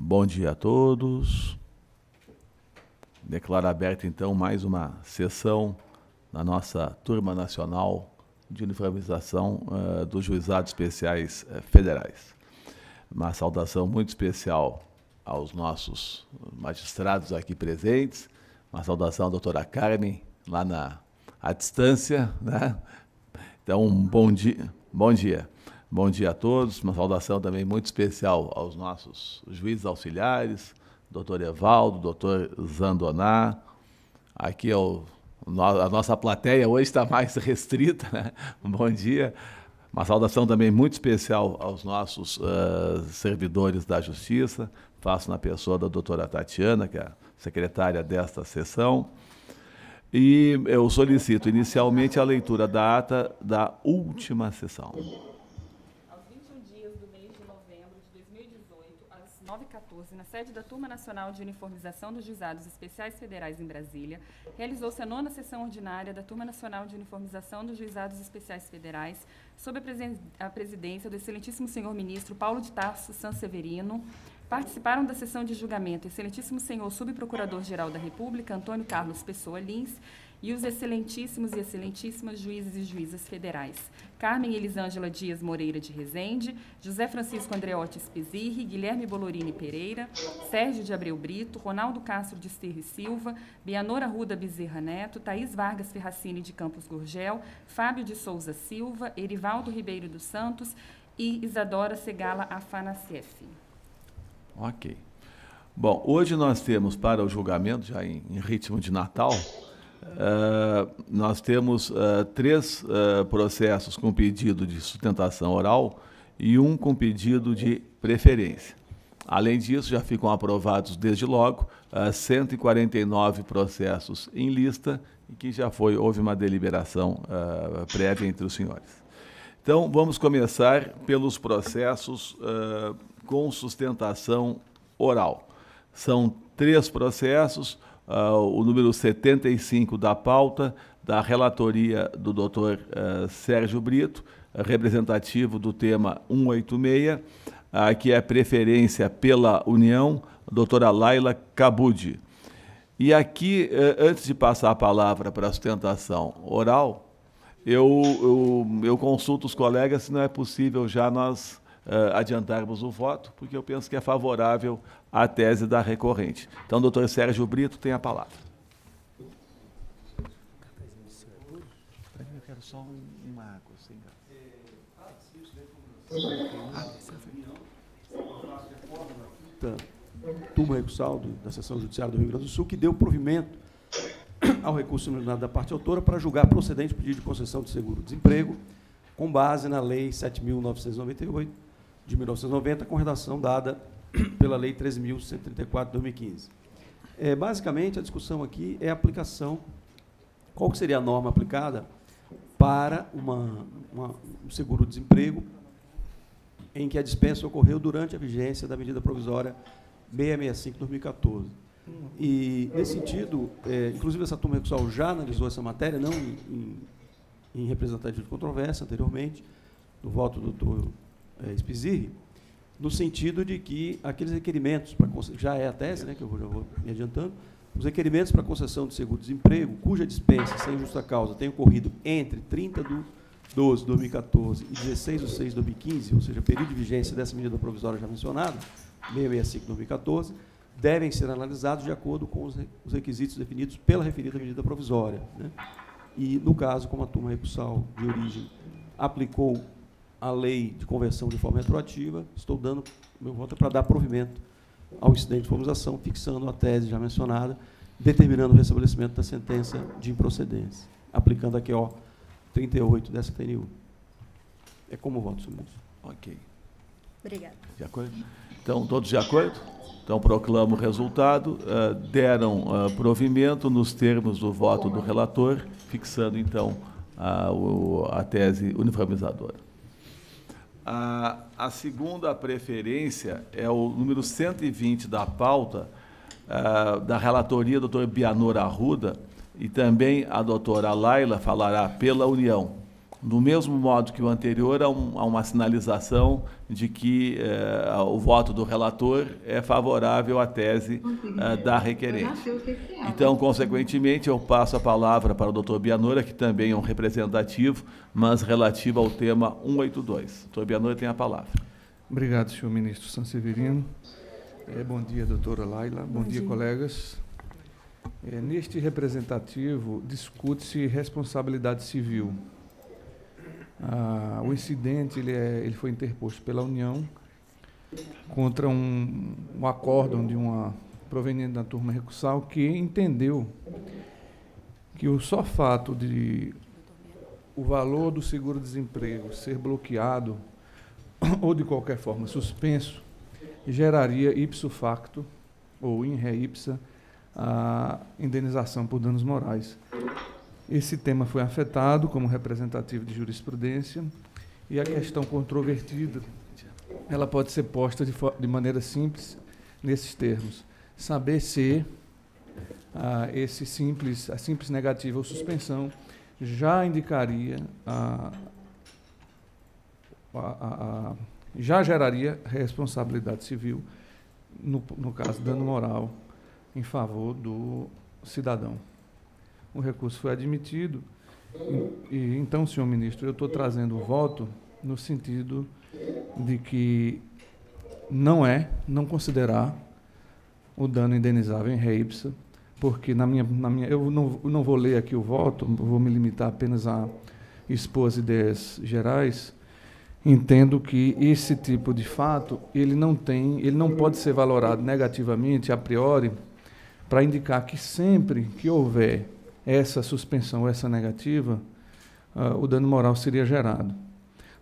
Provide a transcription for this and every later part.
Bom dia a todos. Declaro aberta, então, mais uma sessão na nossa Turma Nacional de Uniformização dos Juizados Especiais Federais. Uma saudação muito especial aos nossos magistrados aqui presentes, uma saudação à doutora Carmen, lá à distância, né? Então, bom dia. Bom dia a todos, uma saudação também muito especial aos nossos juízes auxiliares, doutor Evaldo, doutor Zandoná. Aqui a nossa plateia hoje está mais restrita, né? Bom dia. Uma saudação também muito especial aos nossos servidores da Justiça. Faço na pessoa da doutora Tatiana, que é a secretária desta sessão. E eu solicito inicialmente a leitura da ata da última sessão. 9h14, na sede da Turma Nacional de Uniformização dos Juizados Especiais Federais em Brasília, realizou-se a 9ª sessão ordinária da Turma Nacional de Uniformização dos Juizados Especiais Federais, sob a presidência do excelentíssimo senhor ministro Paulo de Tarso Sanseverino. Participaram da sessão de julgamento o excelentíssimo senhor subprocurador-geral da República, Antônio Carlos Pessoa Lins, e os excelentíssimos e excelentíssimas juízes e juízas federais: Carmen Elisângela Dias Moreira de Rezende, José Francisco Andreotti Spizirri, Guilherme Bolorini Pereira, Sérgio de Abreu Brito, Ronaldo Castro de Estirre Silva, Bianor Arruda Bezerra Neto, Thaís Vargas Ferracini de Campos Gurgel, Fábio de Souza Silva, Erivaldo Ribeiro dos Santos e Isadora Segala Afanassieff. Ok. Bom, hoje nós temos para o julgamento, já em ritmo de Natal, nós temos 3 processos com pedido de sustentação oral e 1 com pedido de preferência. Além disso, já ficam aprovados desde logo 149 processos em lista, em que já houve uma deliberação prévia entre os senhores. Então, vamos começar pelos processos com sustentação oral. São 3 processos, o número 75 da pauta, da relatoria do doutor Sérgio Brito, representativo do tema 186, que é preferência pela União, a doutora Laila Cabudi. E aqui, antes de passar a palavra para a sustentação oral, eu consulto os colegas se não é possível já nós adiantarmos o voto, porque eu penso que é favorável à tese da recorrente. Então, doutor Sérgio Brito tem a palavra. Eu quero só uma água, sem gás. Turma recursal da Seção Judiciária do Rio Grande do Sul, que deu provimento ao recurso nominado da parte autora para julgar procedente o pedido de concessão de seguro-desemprego, com base na Lei 7.998, de 1990, com redação dada pela Lei 13.134, de 2015. Basicamente, a discussão aqui é a aplicação, qual que seria a norma aplicada para um seguro-desemprego em que a dispensa ocorreu durante a vigência da medida provisória 665, de 2014. E, nesse sentido, inclusive essa turma recursal já analisou essa matéria, não em representativo de controvérsia anteriormente, no voto do doutor Spizirri, no sentido de que aqueles requerimentos, já é a tese, né, que eu já vou me adiantando, os requerimentos para concessão de seguro-desemprego, cuja dispensa sem justa causa tenha ocorrido entre 30 de 12 de 2014 e 16 de 6 de 2015, ou seja, período de vigência dessa medida provisória já mencionada, 665 de 2014, devem ser analisados de acordo com os requisitos definidos pela referida medida provisória, né? E, no caso, como a turma recursal de origem aplicou a lei de conversão de forma retroativa, estou dando meu voto para dar provimento ao incidente de formalização, fixando a tese já mencionada, determinando o restabelecimento da sentença de improcedência, aplicando aqui, 38 dessa TNU. É como voto, senhor ministro. Ok. Obrigada. De acordo? Então, todos de acordo? Então, proclamo o resultado. Deram provimento nos termos do voto do relator, fixando, então, a tese uniformizadora. A segunda preferência é o número 120 da pauta, da relatoria do doutor Bianor Arruda, e também a doutora Laila falará pela União. Do mesmo modo que o anterior, há uma sinalização de que o voto do relator é favorável à tese da requerente. Então, consequentemente, eu passo a palavra para o doutor Bianora, que também é um representativo, mas relativo ao tema 182. Doutor Bianora tem a palavra. Obrigado, senhor ministro Sanseverino. Bom dia, doutora Laila. Bom dia, colegas. Neste representativo, discute-se responsabilidade civil. O incidente ele foi interposto pela União contra um acórdão proveniente da turma recursal que entendeu que o só fato de o valor do seguro-desemprego ser bloqueado ou, de qualquer forma, suspenso, geraria ipso facto, ou in re ipsa, a indenização por danos morais. Esse tema foi afetado como representativo de jurisprudência e a questão controvertida, ela pode ser posta de maneira simples nesses termos. Saber se a simples negativa ou suspensão já indicaria, já geraria responsabilidade civil, no caso, dano moral, em favor do cidadão. O recurso foi admitido, e então, senhor ministro, eu estou trazendo o voto no sentido de que não considerar o dano indenizável em re ipsa, porque eu não vou ler aqui o voto, vou me limitar apenas a expor as ideias gerais. Entendo que esse tipo de fato, ele não pode ser valorado negativamente, a priori, para indicar que sempre que houver essa suspensão, essa negativa, o dano moral seria gerado.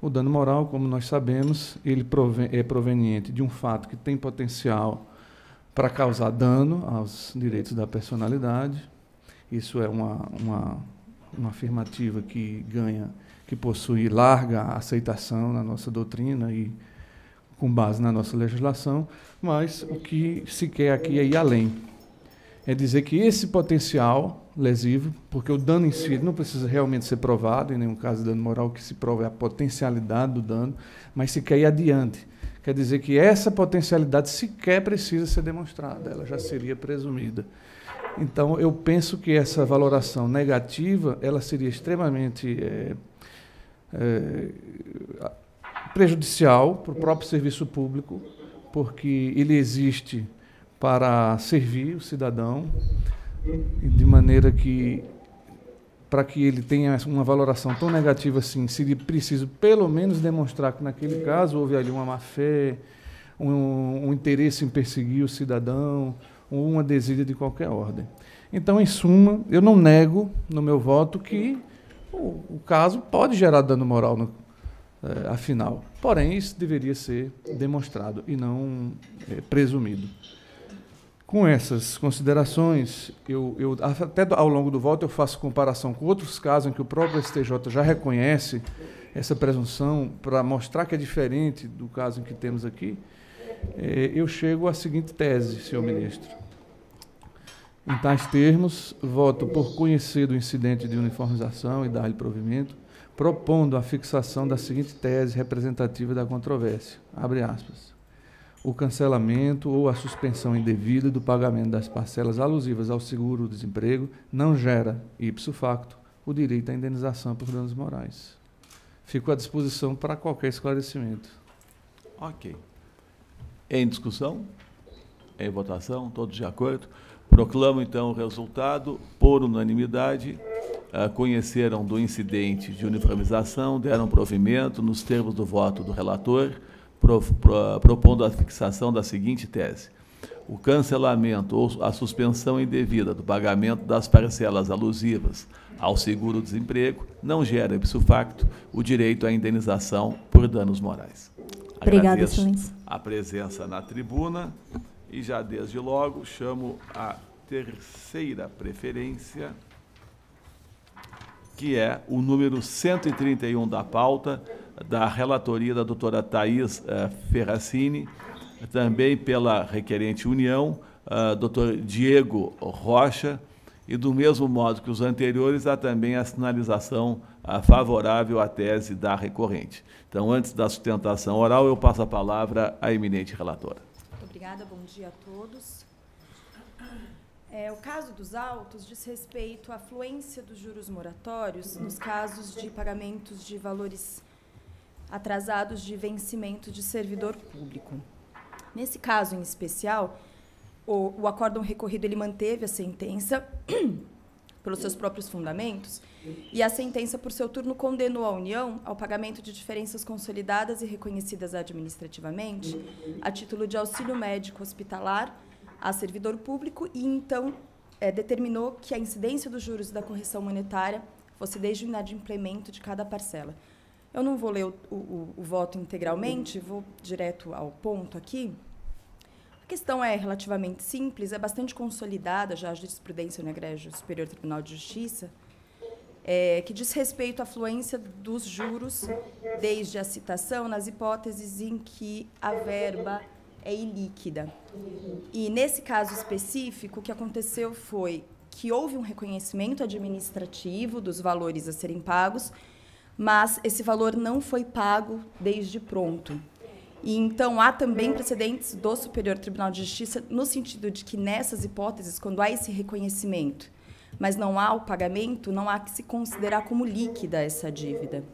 O dano moral, como nós sabemos, ele é proveniente de um fato que tem potencial para causar dano aos direitos da personalidade. Isso é uma afirmativa que possui larga aceitação na nossa doutrina e com base na nossa legislação, mas o que se quer aqui é ir além. É dizer que esse potencial lesivo, porque o dano em si não precisa realmente ser provado, em nenhum caso de dano moral, o que se prova é a potencialidade do dano, mas se quer ir adiante. Quer dizer que essa potencialidade sequer precisa ser demonstrada, ela já seria presumida. Então, eu penso que essa valoração negativa, ela seria extremamente prejudicial para o próprio serviço público, porque ele existe para servir o cidadão, de maneira que, para que ele tenha uma valoração tão negativa assim, seria preciso pelo menos demonstrar que naquele caso houve ali uma má-fé, um interesse em perseguir o cidadão, ou uma desídia de qualquer ordem. Então, em suma, eu não nego no meu voto que o caso pode gerar dano moral, afinal. Porém, isso deveria ser demonstrado e não presumido. Com essas considerações, até ao longo do voto eu faço comparação com outros casos em que o próprio STJ já reconhece essa presunção para mostrar que é diferente do caso em que temos aqui. Eu chego à seguinte tese, senhor ministro. Em tais termos, voto por conhecer do incidente de uniformização e dar-lhe provimento, propondo a fixação da seguinte tese representativa da controvérsia, abre aspas. O cancelamento ou a suspensão indevida do pagamento das parcelas alusivas ao seguro-desemprego não gera, ipso facto, o direito à indenização por danos morais. Fico à disposição para qualquer esclarecimento. Ok. Em discussão? Em votação? Todos de acordo? Proclamo, então, o resultado. Por unanimidade, conheceram do incidente de uniformização, deram provimento nos termos do voto do relator, propondo a fixação da seguinte tese. O cancelamento ou a suspensão indevida do pagamento das parcelas alusivas ao seguro-desemprego não gera, ipso facto, o direito à indenização por danos morais. Obrigada, Agradeço excelência. a presença na tribuna e já desde logo chamo a terceira preferência, que é o número 131 da pauta, da relatoria da doutora Thais Ferracini, também pela requerente União, doutor Diego Rocha, E, do mesmo modo que os anteriores, há também a sinalização favorável à tese da recorrente. Então, antes da sustentação oral, eu passo a palavra à eminente relatora. Muito obrigada, bom dia a todos. O caso dos autos diz respeito à fluência dos juros moratórios nos casos de pagamentos de valores atrasados de vencimento de servidor público. Nesse caso em especial, o acórdão recorrido ele manteve a sentença pelos seus próprios fundamentos e a sentença, por seu turno, condenou a União ao pagamento de diferenças consolidadas e reconhecidas administrativamente a título de auxílio médico hospitalar a servidor público e, então, determinou que a incidência dos juros da correção monetária fosse desde o inadimplemento de cada parcela. Eu não vou ler o voto integralmente, vou direto ao ponto aqui. A questão é relativamente simples, é bastante consolidada já a jurisprudência no Egrégio Superior Tribunal de Justiça, que diz respeito à fluência dos juros desde a citação nas hipóteses em que a verba é ilíquida. E, nesse caso específico, o que aconteceu foi que houve um reconhecimento administrativo dos valores a serem pagos, mas esse valor não foi pago desde pronto. E, então, há também precedentes do Superior Tribunal de Justiça no sentido de que, nessas hipóteses, quando há esse reconhecimento, mas não há o pagamento, não há que se considerar como líquida essa dívida.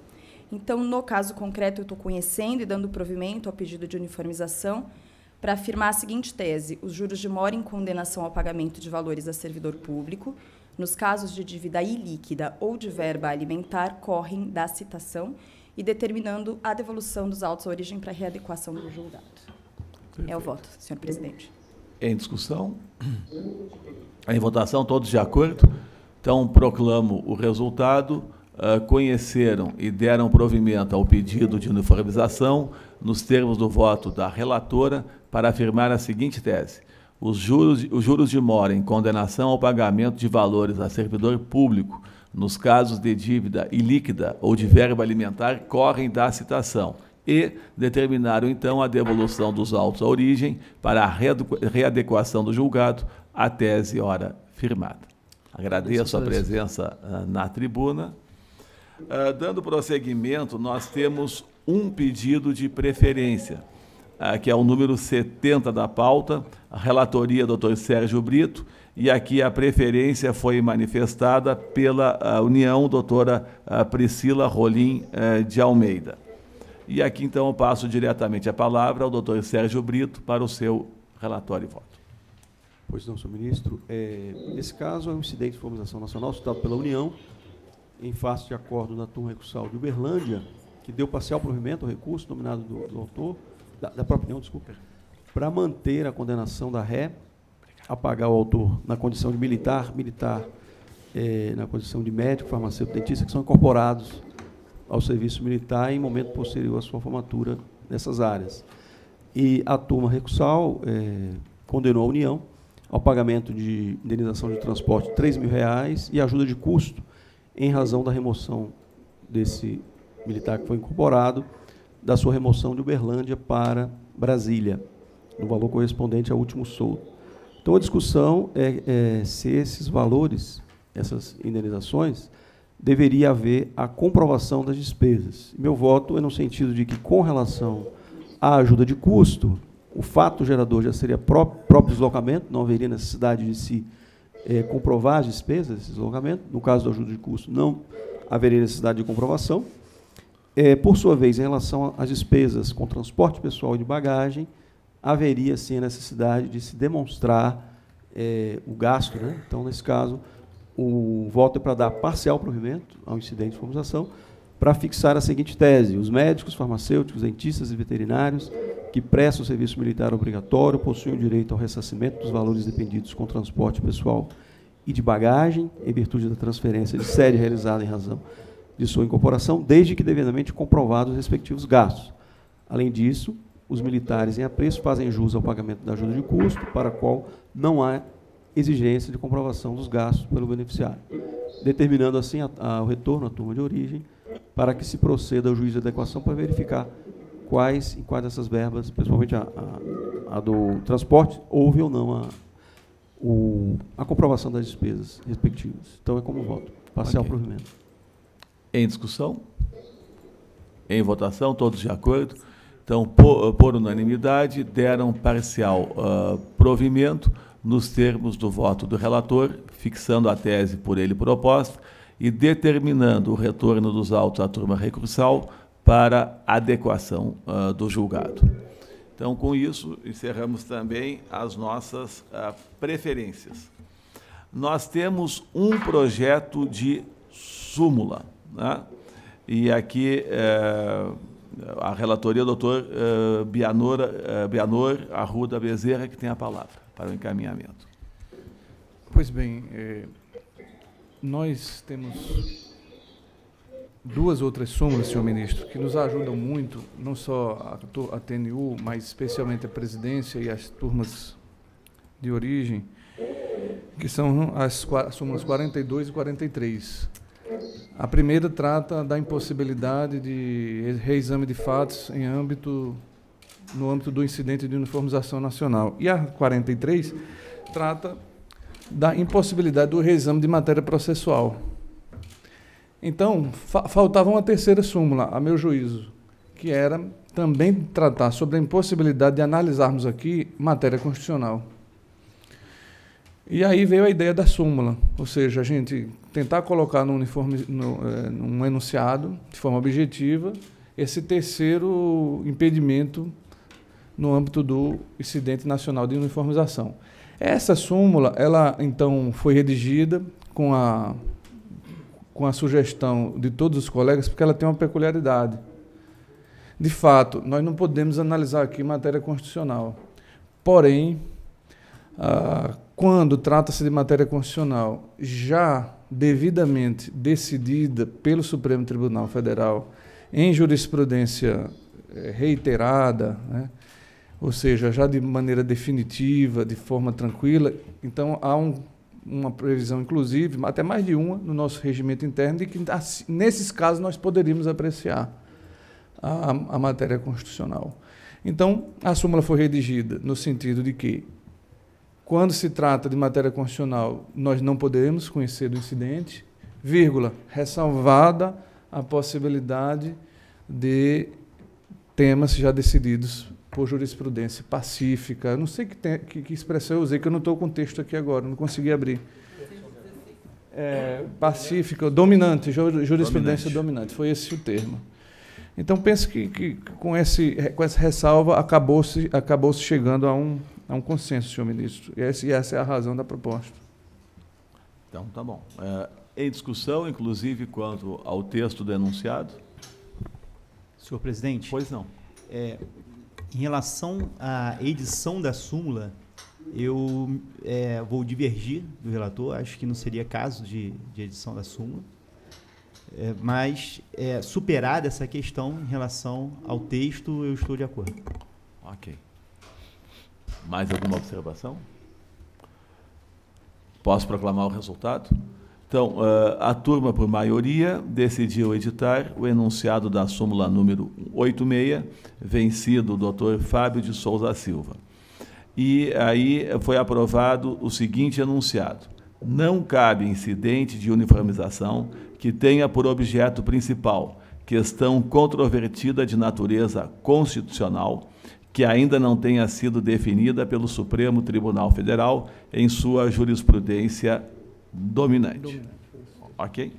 Então, no caso concreto, eu estou conhecendo e dando provimento ao pedido de uniformização para afirmar a seguinte tese: os juros de mora em condenação ao pagamento de valores a servidor público, nos casos de dívida ilíquida ou de verba alimentar, correm da citação e determinando a devolução dos autos à origem para readequação do julgado. É o voto, senhor presidente. Em discussão? Em votação, todos de acordo? Então, proclamo o resultado. Conheceram e deram provimento ao pedido de uniformização, nos termos do voto da relatora, para afirmar a seguinte tese: os juros de mora em condenação ao pagamento de valores a servidor público, nos casos de dívida ilíquida ou de verba alimentar, correm da citação e determinaram, então, a devolução dos autos à origem para a readequação do julgado à tese ora firmada. Agradeço a presença na tribuna. Dando prosseguimento, nós temos um pedido de preferência, que é o número 70 da pauta, a relatoria Dr. Sérgio Brito, e aqui a preferência foi manifestada pela União doutora Priscila Rolim de Almeida. E aqui, então, eu passo diretamente a palavra ao doutor Sérgio Brito para o seu relatório e voto. Pois não, senhor ministro. Nesse caso, é um incidente de informação nacional citado pela União, em face de acordo da turma recursal de Uberlândia, que deu parcial provimento ao recurso nominado do autor, da própria União, desculpa, para manter a condenação da ré a pagar o autor na condição de militar, na condição de médico, farmacêutico, dentista, que são incorporados ao serviço militar em momento posterior à sua formatura nessas áreas. E a turma recursal condenou a União ao pagamento de indenização de transporte de R$ 3.000 e ajuda de custo em razão da remoção desse militar que foi incorporado, da sua remoção de Uberlândia para Brasília, no valor correspondente ao último soldo. Então, a discussão é se esses valores, essas indenizações, deveria haver a comprovação das despesas. Meu voto é no sentido de que, com relação à ajuda de custo, o fato gerador já seria próprio deslocamento, não haveria necessidade de se comprovar as despesas desse deslocamento. No caso da ajuda de custo, não haveria necessidade de comprovação. Por sua vez, em relação às despesas com transporte pessoal e de bagagem, haveria, sim, a necessidade de se demonstrar o gasto, né? Então, nesse caso, o voto é para dar parcial provimento ao incidente de informação, para fixar a seguinte tese: os médicos, farmacêuticos, dentistas e veterinários que prestam serviço militar obrigatório possuem o direito ao ressarcimento dos valores dependidos com transporte pessoal e de bagagem, em virtude da transferência de sede realizada em razão de sua incorporação, desde que devidamente comprovados os respectivos gastos. Além disso, os militares em apreço fazem jus ao pagamento da ajuda de custo, para a qual não há exigência de comprovação dos gastos pelo beneficiário, determinando assim o retorno à turma de origem, para que se proceda ao juízo de adequação para verificar quais dessas verbas, principalmente a do transporte, houve ou não a comprovação das despesas respectivas. Então, é como voto. Parcial provimento. Em discussão? Em votação? Todos de acordo? Então, por unanimidade, deram parcial provimento nos termos do voto do relator, fixando a tese por ele proposta e determinando o retorno dos autos à turma recursal para adequação do julgado. Então, com isso, encerramos também as nossas preferências. Nós temos um projeto de súmula, né? E aqui a relatoria, o doutor Bianor Arruda Bezerra, que tem a palavra para o encaminhamento. Pois bem, nós temos duas outras súmulas, senhor ministro, que nos ajudam muito, não só a TNU, mas especialmente a presidência e as turmas de origem, que são as súmulas 42 e 43. A primeira trata da impossibilidade de reexame de fatos no âmbito do incidente de uniformização nacional. E a 43 trata da impossibilidade do reexame de matéria processual. Então, faltava uma terceira súmula, a meu juízo, que era também tratar sobre a impossibilidade de analisarmos aqui matéria constitucional. E aí veio a ideia da súmula, ou seja, a gente tentar colocar num enunciado, de forma objetiva, esse terceiro impedimento no âmbito do incidente nacional de uniformização. Essa súmula, ela então foi redigida com a sugestão de todos os colegas, porque ela tem uma peculiaridade. De fato, nós não podemos analisar aqui matéria constitucional. Porém, quando trata-se de matéria constitucional já devidamente decidida pelo Supremo Tribunal Federal em jurisprudência reiterada, né, ou seja, já de maneira definitiva, de forma tranquila, então há uma previsão, inclusive, até mais de uma, no nosso regimento interno, de que, nesses casos, nós poderíamos apreciar a matéria constitucional. Então, a súmula foi redigida no sentido de que, quando se trata de matéria constitucional, nós não poderemos conhecer do incidente, vírgula, ressalvada a possibilidade de temas já decididos por jurisprudência pacífica. Eu não sei que expressão eu usei, que eu não estou com o texto aqui agora, não consegui abrir. Pacífica, dominante, jurisprudência dominante, foi esse o termo. Então, penso que com essa ressalva acabou-se chegando a um consenso, senhor ministro. E essa é a razão da proposta. Então, tá bom. Em discussão, inclusive, quanto ao texto do enunciado? Senhor presidente. Pois não. Em relação à edição da súmula, eu vou divergir do relator, acho que não seria caso de edição da súmula, mas superada essa questão em relação ao texto, eu estou de acordo. Ok. Mais alguma observação? Posso proclamar o resultado? Então, a turma, por maioria, decidiu editar o enunciado da súmula número 86, vencido o doutor Fábio de Souza Silva. E aí foi aprovado o seguinte enunciado: não cabe incidente de uniformização que tenha por objeto principal questão controvertida de natureza constitucional, que ainda não tenha sido definida pelo Supremo Tribunal Federal em sua jurisprudência dominante. Ok?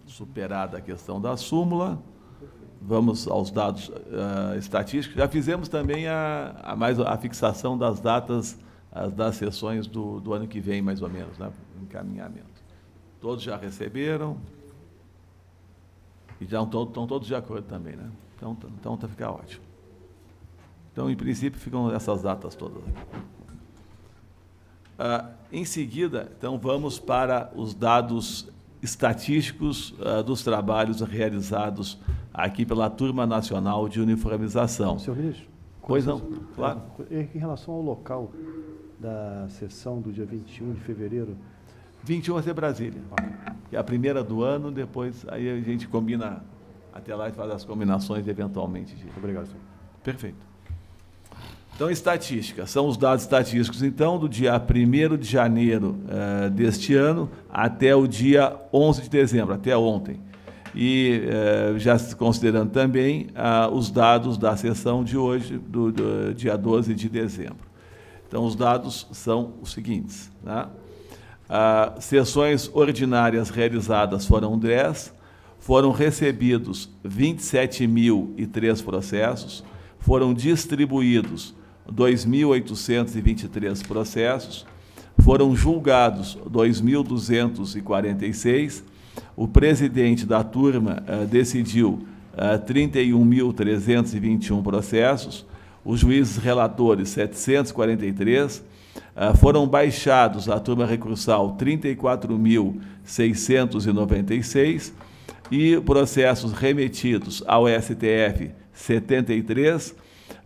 Superada a questão da súmula, vamos aos dados estatísticos. Já fizemos também a fixação das datas das sessões do ano que vem, mais ou menos, né? Encaminhamento. Todos já receberam e já estão todos de acordo também, né? Então fica ótimo. Então, em princípio, ficam essas datas todas aqui. Em seguida, então, vamos para os dados estatísticos dos trabalhos realizados aqui pela Turma Nacional de Uniformização. Senhor ministro? Pois não, claro. Em relação ao local da sessão do dia 21 de fevereiro... 21 vai ser Brasília, que é a primeira do ano, depois aí a gente combina até lá e faz as combinações eventualmente. Obrigado, senhor. Perfeito. Então, estatística. São os dados estatísticos, então, do dia 1º de janeiro deste ano até o dia 11 de dezembro, até ontem. E já considerando também os dados da sessão de hoje, do dia 12 de dezembro. Então, os dados são os seguintes, né? Sessões ordinárias realizadas foram 10, foram recebidos 27.003 processos, foram distribuídos 2.823 processos, foram julgados 2.246, o presidente da turma decidiu 31.321 processos, os juízes relatores 743, foram baixados à turma recursal 34.696 e processos remetidos ao STF 73,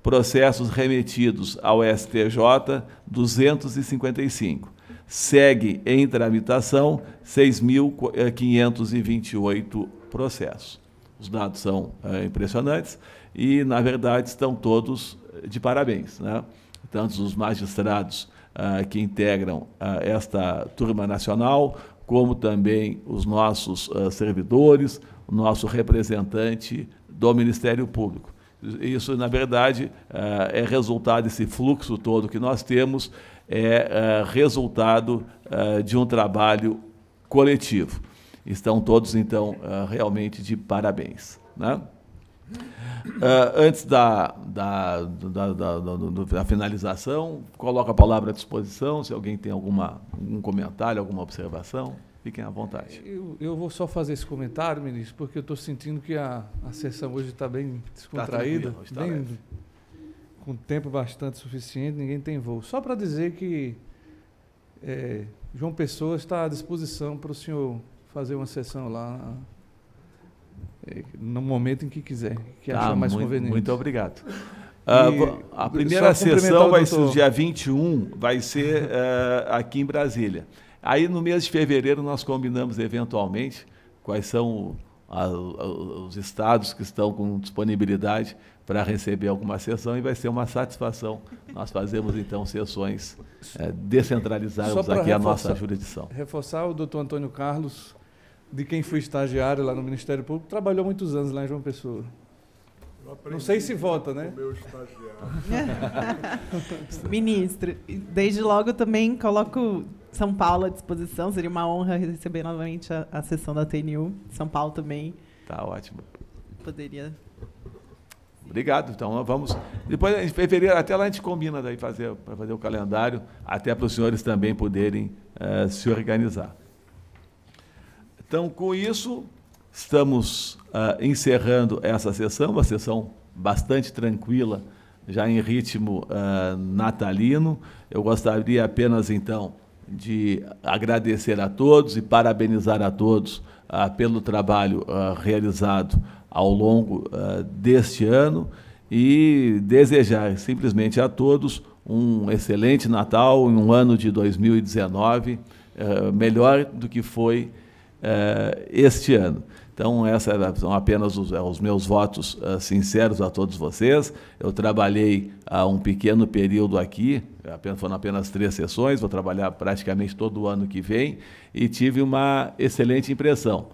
processos remetidos ao STJ 255. Segue em tramitação 6.528 processos. Os dados são impressionantes e, na verdade, estão todos de parabéns, né? Tanto os magistrados que integram esta turma nacional, como também os nossos servidores, o nosso representante do Ministério Público. Isso, na verdade, é resultado, esse fluxo todo que nós temos, é resultado de um trabalho coletivo. Estão todos, então, realmente de parabéns, né? Antes da finalização, coloco a palavra à disposição, se alguém tem algum comentário, alguma observação, fiquem à vontade. Eu vou só fazer esse comentário, ministro, porque eu estou sentindo que a sessão hoje está bem descontraída, com tempo bastante suficiente, ninguém tem voo. Só para dizer que João Pessoa está à disposição para o senhor fazer uma sessão lá no momento em que quiser, que achar mais conveniente. Muito obrigado. A primeira sessão vai ser no dia 21, vai ser aqui em Brasília. Aí, no mês de fevereiro, nós combinamos eventualmente quais são os estados que estão com disponibilidade para receber alguma sessão, e vai ser uma satisfação. Nós fazemos, então, sessões descentralizadas aqui a nossa jurisdição. Reforçar o doutor Antônio Carlos, de quem fui estagiário lá no Ministério Público, trabalhou muitos anos lá em João Pessoa. Não sei se vota, né? Meu estagiário. Ministro, desde logo também coloco São Paulo à disposição. Seria uma honra receber novamente a sessão da TNU. São Paulo também. Tá ótimo. Poderia. Obrigado. Então, vamos. Depois, em fevereiro, até lá a gente combina daí para fazer o calendário, até para os senhores também poderem se organizar. Então, com isso, estamos encerrando essa sessão, uma sessão bastante tranquila, já em ritmo natalino. Eu gostaria apenas, então, de agradecer a todos e parabenizar a todos pelo trabalho realizado ao longo deste ano e desejar simplesmente a todos um excelente Natal, um ano de 2019, melhor do que foi este ano. Então, esses são apenas os meus votos sinceros a todos vocês. Eu trabalhei há um pequeno período aqui, foram apenas 3 sessões, vou trabalhar praticamente todo o ano que vem, e tive uma excelente impressão.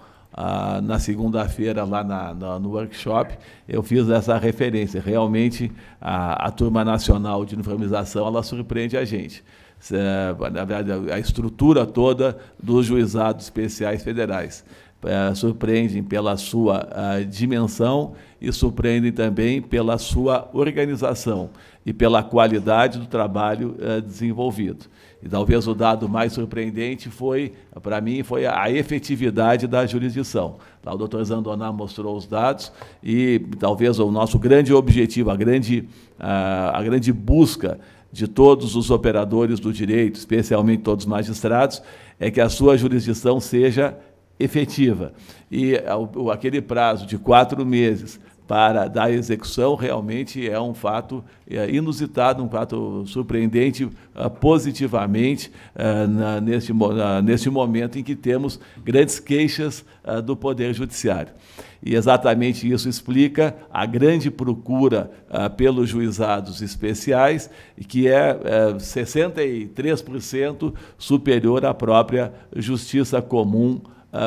Na segunda-feira, lá no workshop, eu fiz essa referência. Realmente, a Turma Nacional de Uniformização, ela surpreende a gente. Na verdade, a estrutura toda dos juizados especiais federais. Surpreendem pela sua dimensão e surpreendem também pela sua organização e pela qualidade do trabalho desenvolvido. E talvez o dado mais surpreendente para mim, foi a efetividade da jurisdição. O doutor Zandoná mostrou os dados e talvez o nosso grande objetivo, a grande busca de todos os operadores do direito, especialmente todos os magistrados, é que a sua jurisdição seja efetiva. E aquele prazo de 4 meses da execução, realmente é um fato inusitado, um fato surpreendente positivamente neste momento em que temos grandes queixas do Poder Judiciário. E exatamente isso explica a grande procura pelos juizados especiais, que é 63% superior à própria Justiça Comum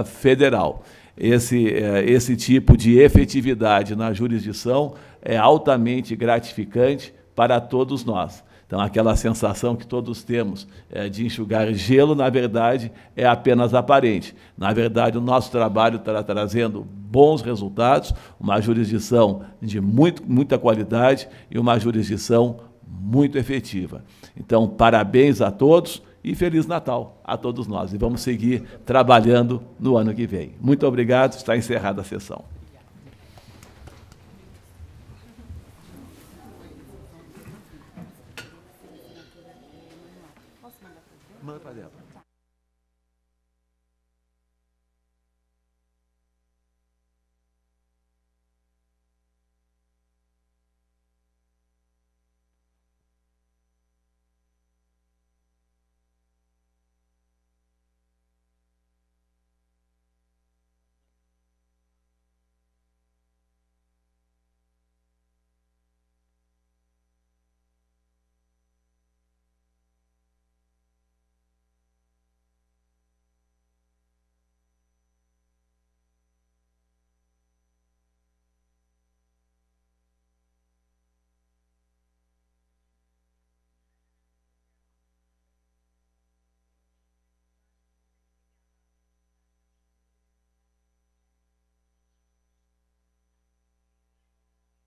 Federal. Esse tipo de efetividade na jurisdição é altamente gratificante para todos nós. Então, aquela sensação que todos temos de enxugar gelo, na verdade, é apenas aparente. Na verdade, o nosso trabalho está trazendo bons resultados, uma jurisdição de muita qualidade e uma jurisdição muito efetiva. Então, parabéns a todos e Feliz Natal a todos nós. E vamos seguir trabalhando no ano que vem. Muito obrigado, está encerrada a sessão. Manda para dentro.